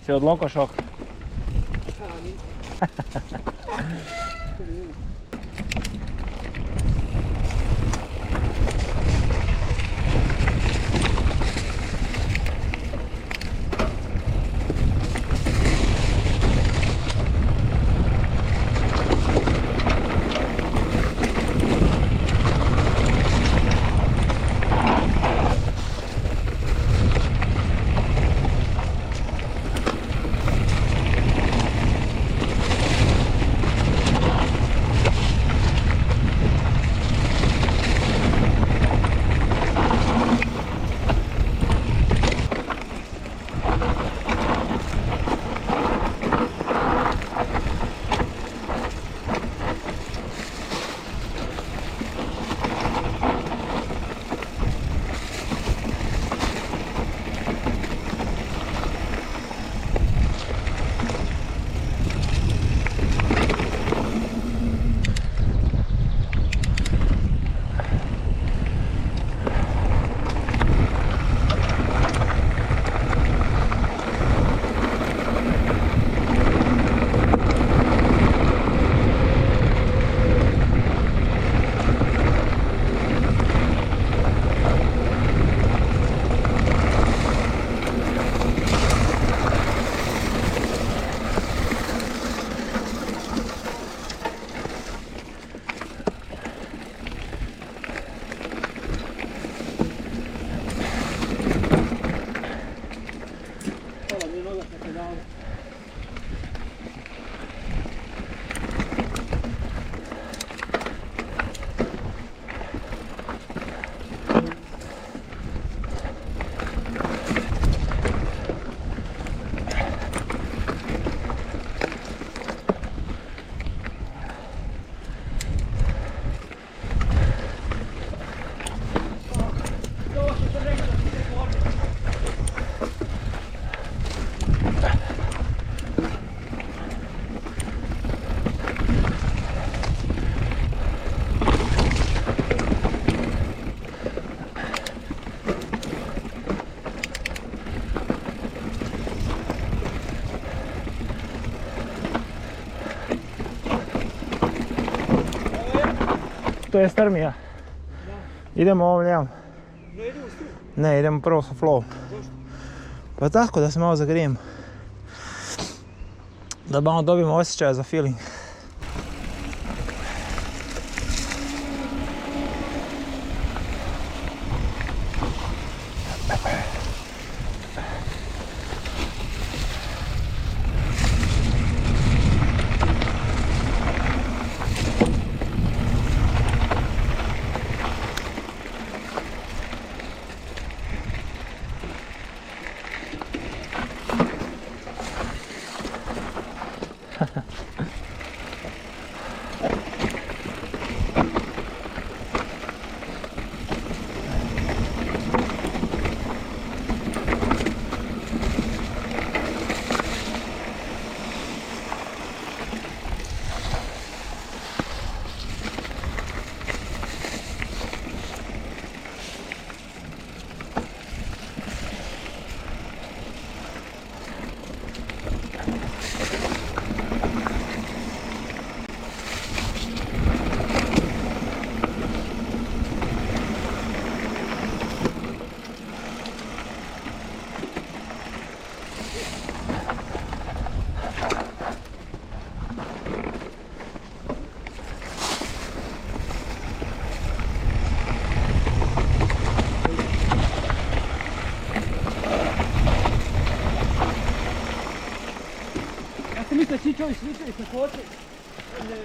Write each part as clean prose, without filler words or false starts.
Si od Lokošoka? To je strmija. Idemo ovom lijevom. Ne idemo s tim? Ne, idemo prvo sa flow. Zašto? Pa tako da se malo zagrijemo. Da malo dobijemo osjećaja za feeling. Mislite čičovi sličaju sa koče? Ne.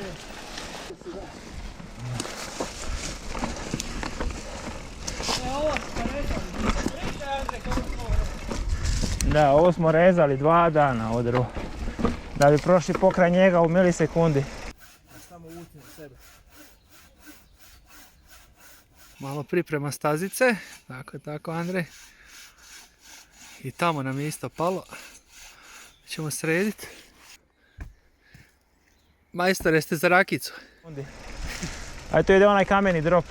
Ovo smo rezali. Da, ovo smo rezali 2 dana od drva. Da bi prošli pokraj njega u milisekundi. Samo utim sebe. Malo priprema stazice. Tako Andrej. I tamo nam je isto palo. Ćemo srediti. Majstor, jeste za rakicu? Ajde, tu ide onaj kameni drop.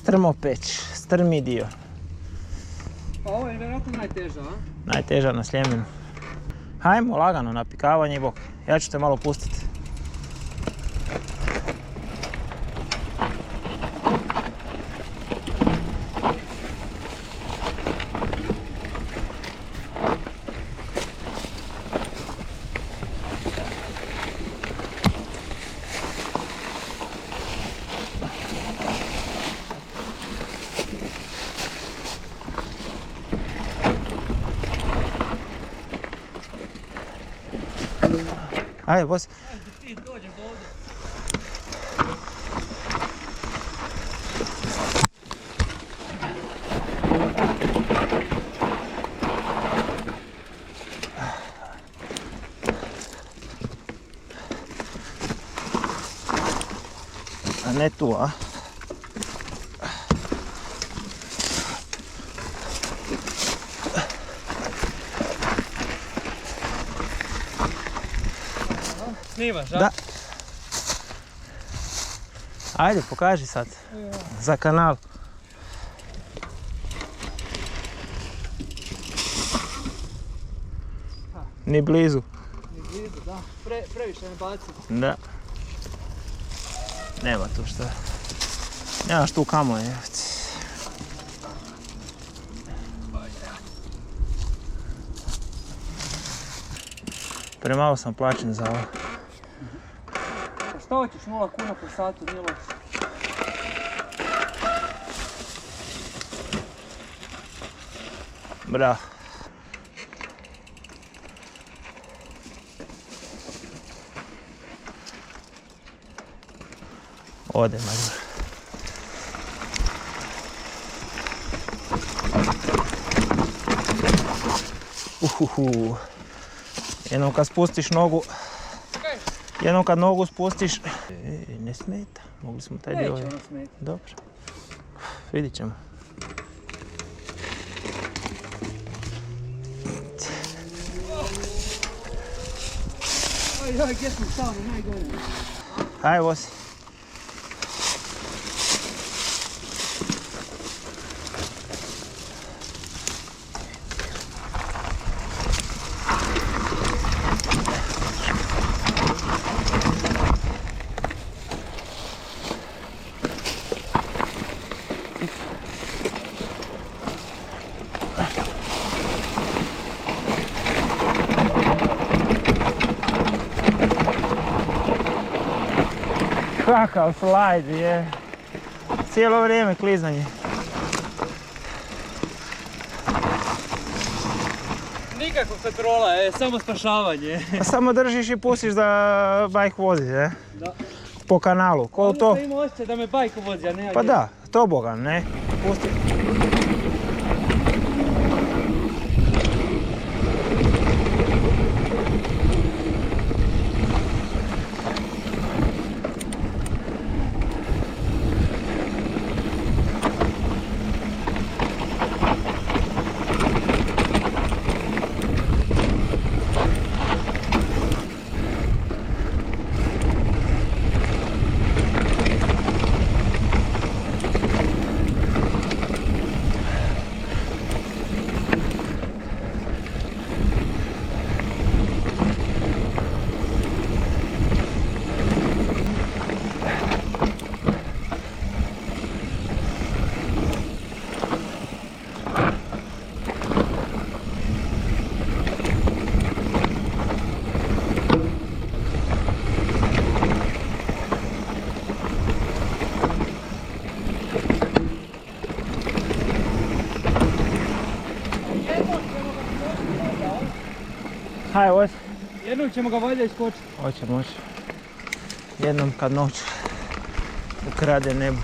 Strmopeć, strmi dio. Pa ovo je vjerojatno najteža, a? Najteža na Sljemenu. Hajmo lagano napikavanje i bok. Ja ću te malo pustiti. Ajde, vozi. Ti dođeš do ovdje. A ne tu, a? Snimaš, a? Da. Ajde, pokaži sad. Za kanal. Ni blizu. Ni blizu, da. Previše me baci. Da. Nema tu šta. Nemaš tu kamo, je. Premalo sam plaćen za ovo. Pa šta hoćeš, 0 kuna po satu, nije loše. Bravo. Ode, Major. Jednom kad spustiš nogu, jednom kad nogu spustiš, ne smeta, mogli smo taj dio. Neće ono smeti. Dobro, vidit ćemo. Aj, gdje smo stali, najgore. Ajde, vozi. Kakav slajd je. Cijelo vrijeme klizanje. Nikakva kontrola, samo spašavanje. A samo držiš i pustiš da bajk vozi, je? Da. Po kanalu. Ko to? Onda ima osjećaj da me bajko vozi, a ne ja. Pa da, to bogan, ne? Pusti. Hajde, vozi. Jednom ćemo ga valjda iskočiti. Hoće. Jednom kad noć ukrade nebo.